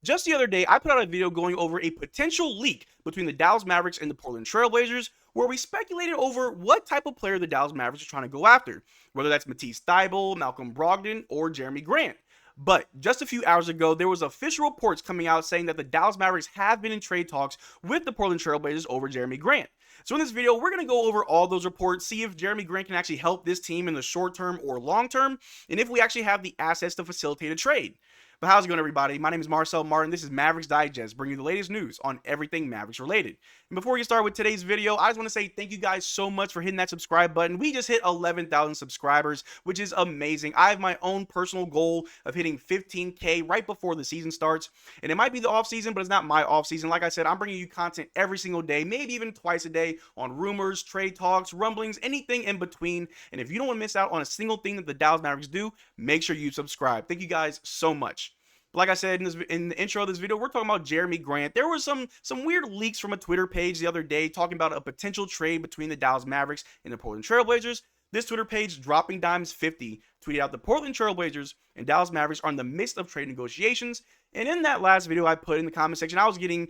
Just the other day, I put out a video going over a potential leak between the Dallas Mavericks and the Portland Trail Blazers, where we speculated over what type of player the Dallas Mavericks are trying to go after, whether that's Matisse Thybulle, Malcolm Brogdon, or Jerami Grant. But just a few hours ago, there was official reports coming out saying that the Dallas Mavericks have been in trade talks with the Portland Trail Blazers over Jerami Grant. So in this video, we're going to go over all those reports, see if Jerami Grant can actually help this team in the short term or long term, and if we actually have the assets to facilitate a trade. But how's it going, everybody? My name is Marcel Martin. This is Mavs Digest, bringing you the latest news on everything Mavericks related. And before we get started with today's video, I just want to say thank you guys so much for hitting that subscribe button. We just hit 11,000 subscribers, which is amazing. I have my own personal goal of hitting 15K right before the season starts. And it might be the off season, but it's not my off season. Like I said, I'm bringing you content every single day, maybe even twice a day on rumors, trade talks, rumblings, anything in between. And if you don't want to miss out on a single thing that the Dallas Mavericks do, make sure you subscribe. Thank you guys so much. Like I said in the intro of this video, we're talking about Jerami Grant. There was some weird leaks from a Twitter page the other day talking about a potential trade between the Dallas Mavericks and the Portland Trail Blazers. This Twitter page, Dropping Dimes 50, tweeted out the Portland Trail Blazers and Dallas Mavericks are in the midst of trade negotiations. And in that last video I put in the comment section, I was getting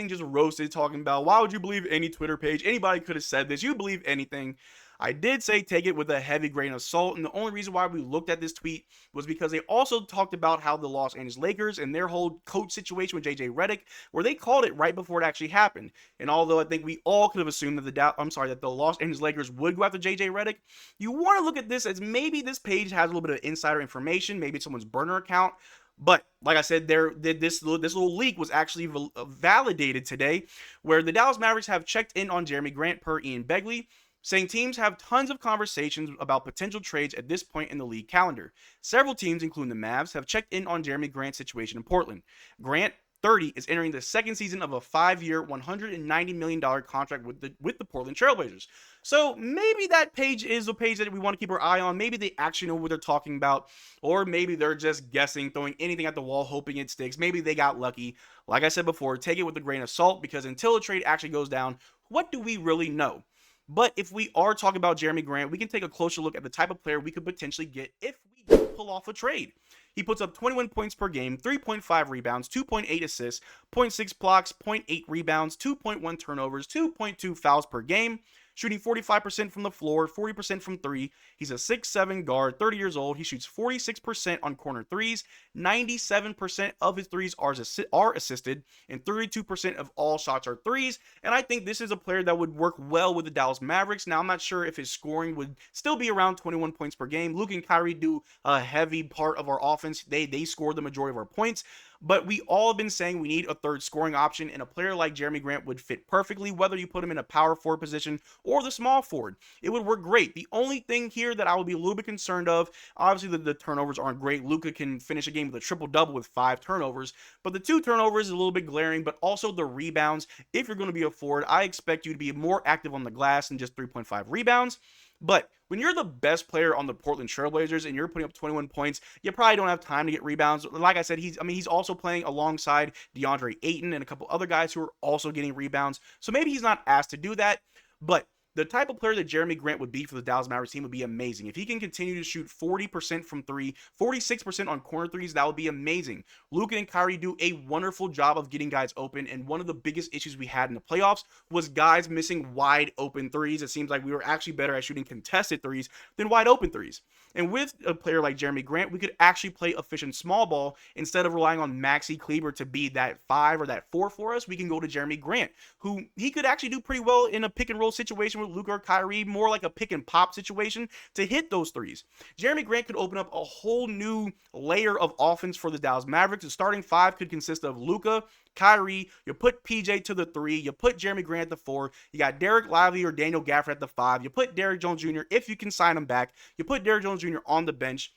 just roasted talking about, why would you believe any Twitter page? Anybody could have said this. You believe anything. I did say take it with a heavy grain of salt, and the only reason why we looked at this tweet was because they also talked about how the Los Angeles Lakers and their whole coach situation with JJ Redick, where they called it right before it actually happened. And although I think we all could have assumed that that the Los Angeles Lakers would go after JJ Redick, you want to look at this as maybe this page has a little bit of insider information, maybe it's someone's burner account. But like I said, this little leak was actually validated today, where the Dallas Mavericks have checked in on Jerami Grant per Ian Begley, saying teams have tons of conversations about potential trades at this point in the league calendar. Several teams, including the Mavs, have checked in on Jerami Grant's situation in Portland. Grant, 30, is entering the second season of a 5-year, $190 million contract with the Portland Trail Blazers. So maybe that page is a page that we want to keep our eye on. Maybe they actually know what they're talking about, or maybe they're just guessing, throwing anything at the wall, hoping it sticks. Maybe they got lucky. Like I said before, take it with a grain of salt, because until a trade actually goes down, what do we really know? But if we are talking about Jerami Grant, we can take a closer look at the type of player we could potentially get if we do pull off a trade. He puts up 21 points per game, 3.5 rebounds, 2.8 assists, 0.6 blocks, 0.8 rebounds, 2.1 turnovers, 2.2 fouls per game, shooting 45% from the floor, 40% from three. He's a 6'7 guard, 30 years old. He shoots 46% on corner threes, 97% of his threes are assisted, and 32% of all shots are threes. And I think this is a player that would work well with the Dallas Mavericks. Now, I'm not sure if his scoring would still be around 21 points per game. Luka and Kyrie do a heavy part of our offense. They score the majority of our points. But we all have been saying we need a third scoring option, and a player like Jerami Grant would fit perfectly, whether you put him in a power forward position or the small forward. It would work great. The only thing here that I would be a little bit concerned of, obviously the turnovers aren't great. Luka can finish a game with a triple-double with 5 turnovers, but the 2 turnovers is a little bit glaring, but also the rebounds. If you're going to be a forward, I expect you to be more active on the glass than just 3.5 rebounds. But when you're the best player on the Portland Trail Blazers and you're putting up 21 points, you probably don't have time to get rebounds. Like I said, he's also playing alongside DeAndre Ayton and a couple other guys who are also getting rebounds. So maybe he's not asked to do that, but the type of player that Jerami Grant would be for the Dallas Mavericks team would be amazing. If he can continue to shoot 40% from three, 46% on corner threes, that would be amazing. Luka and Kyrie do a wonderful job of getting guys open, and one of the biggest issues we had in the playoffs was guys missing wide open threes. It seems like we were actually better at shooting contested threes than wide open threes. And with a player like Jerami Grant, we could actually play efficient small ball instead of relying on Maxi Kleber to be that 5 or that 4 for us. We can go to Jerami Grant, who he could actually do pretty well in a pick and roll situation with Luka or Kyrie, more like a pick and pop situation to hit those threes. Jerami Grant could open up a whole new layer of offense for the Dallas Mavericks. The starting 5 could consist of Luka, Kyrie, you put PJ to the 3, you put Jerami Grant at the 4, you got Derrick Lively or Daniel Gafford at the 5, you put Derrick Jones Jr. if you can sign him back, you put Derrick Jones Jr. on the bench.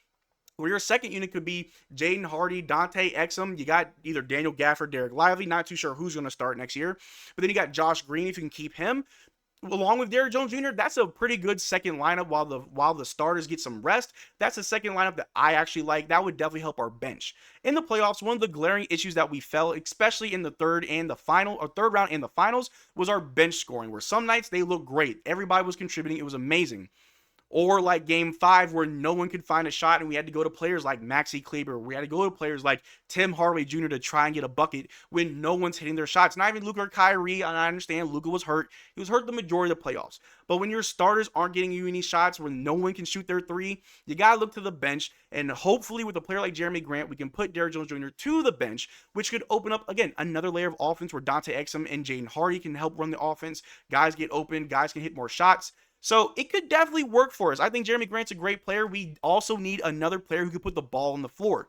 Where your second unit could be Jaden Hardy, Dante Exum. You got either Daniel Gafford, Derrick Lively. Not too sure who's going to start next year. But then you got Josh Green if you can keep him. Along with Derrick Jones Jr., that's a pretty good second lineup while the starters get some rest. That's a second lineup that I actually like. That would definitely help our bench. In the playoffs, one of the glaring issues that we felt, especially in the third round and the finals, was our bench scoring, where some nights they looked great. Everybody was contributing. It was amazing. Or like game 5 where no one could find a shot and we had to go to players like Maxi Kleber. We had to go to players like Tim Hardaway Jr. to try and get a bucket when no one's hitting their shots. Not even Luka or Kyrie, and I understand Luka was hurt. He was hurt the majority of the playoffs. But when your starters aren't getting you any shots, when no one can shoot their three, you got to look to the bench. And hopefully with a player like Jerami Grant, we can put Derrick Jones Jr. to the bench, which could open up, again, another layer of offense where Dante Exum and Jaden Hardy can help run the offense. Guys get open. Guys can hit more shots. So it could definitely work for us. I think Jerami Grant's a great player. We also need another player who can put the ball on the floor.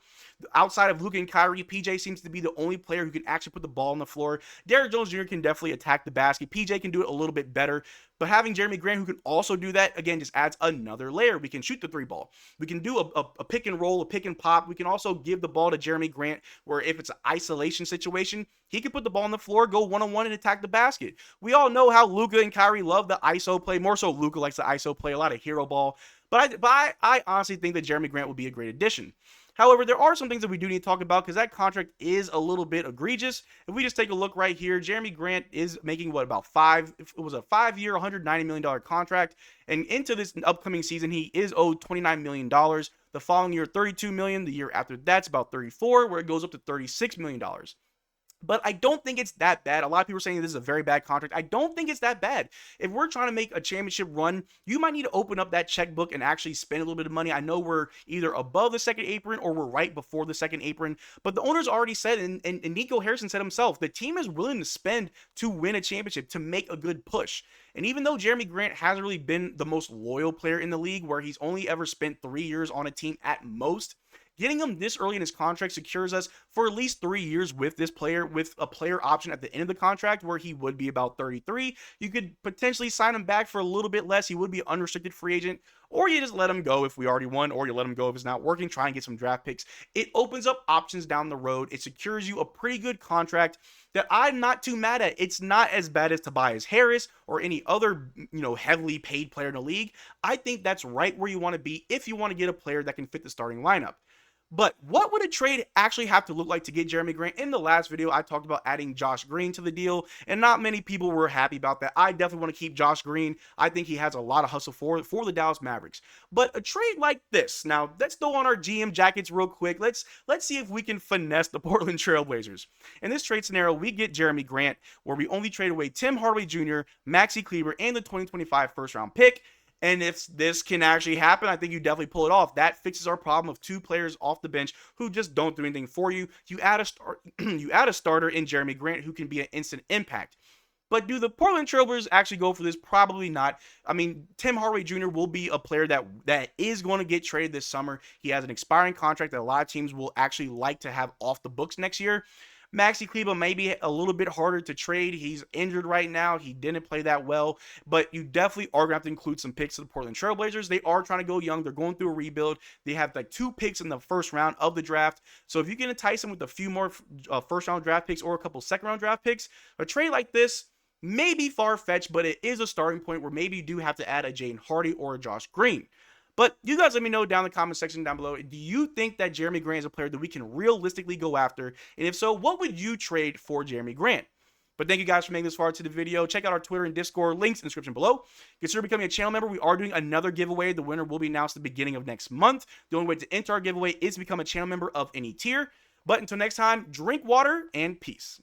Outside of Luka and Kyrie, PJ seems to be the only player who can actually put the ball on the floor. Derrick Jones Jr. can definitely attack the basket. PJ can do it a little bit better. But having Jerami Grant who can also do that, again, just adds another layer. We can shoot the three ball. We can do a pick and roll, a pick and pop. We can also give the ball to Jerami Grant where if it's an isolation situation, he can put the ball on the floor, go one-on-one and attack the basket. We all know how Luka and Kyrie love the ISO play. More so Luka likes the ISO play, a lot of hero ball. But I honestly think that Jerami Grant would be a great addition. However, there are some things that we do need to talk about because that contract is a little bit egregious. If we just take a look right here, Jerami Grant is making what, about it was a 5-year, $190 million contract. And into this upcoming season, he is owed $29 million. The following year, $32 million. The year after that's about $34, where it goes up to $36 million. But I don't think it's that bad. A lot of people are saying this is a very bad contract. I don't think it's that bad. If we're trying to make a championship run, you might need to open up that checkbook and actually spend a little bit of money. I know we're either above the second apron or we're right before the second apron. But the owners already said, and Nico Harrison said himself, the team is willing to spend to win a championship, to make a good push. And even though Jerami Grant hasn't really been the most loyal player in the league, where he's only ever spent 3 years on a team at most, getting him this early in his contract secures us for at least 3 years with this player, with a player option at the end of the contract where he would be about 33. You could potentially sign him back for a little bit less. He would be an unrestricted free agent, or you just let him go if we already won, or you let him go if it's not working, try and get some draft picks. It opens up options down the road. It secures you a pretty good contract that I'm not too mad at. It's not as bad as Tobias Harris or any other, heavily paid player in the league. I think that's right where you want to be if you want to get a player that can fit the starting lineup. But what would a trade actually have to look like to get Jerami Grant? In the last video, I talked about adding Josh Green to the deal, and not many people were happy about that. I definitely want to keep Josh Green. I think he has a lot of hustle for the Dallas Mavericks. But a trade like this, now let's throw on our GM jackets real quick. Let's see if we can finesse the Portland Trail Blazers. In this trade scenario, we get Jerami Grant, where we only trade away Tim Hardaway Jr., Maxi Kleber, and the 2025 first-round pick. And if this can actually happen, I think you definitely pull it off. That fixes our problem of two players off the bench who just don't do anything for you. You add a starter in Jerami Grant who can be an instant impact. But do the Portland Trailblazers actually go for this? Probably not. I mean, Tim Hardaway Jr. will be a player that is going to get traded this summer. He has an expiring contract that a lot of teams will actually like to have off the books next year. Maxi Kleber may be a little bit harder to trade. He's injured right now. He didn't play that well. But you definitely are going to have to include some picks to the Portland Trail Blazers. They are trying to go young. They're going through a rebuild. They have like 2 picks in the first round of the draft. So if you can entice them with a few more first-round draft picks or a couple second-round draft picks, a trade like this may be far-fetched, but it is a starting point where maybe you do have to add a Jaden Hardy or a Josh Green. But you guys let me know down in the comment section down below, do you think that Jerami Grant is a player that we can realistically go after? And if so, what would you trade for Jerami Grant? But thank you guys for making this far into the video. Check out our Twitter and Discord, links in the description below. Consider becoming a channel member. We are doing another giveaway. The winner will be announced at the beginning of next month. The only way to enter our giveaway is to become a channel member of any tier. But until next time, drink water and peace.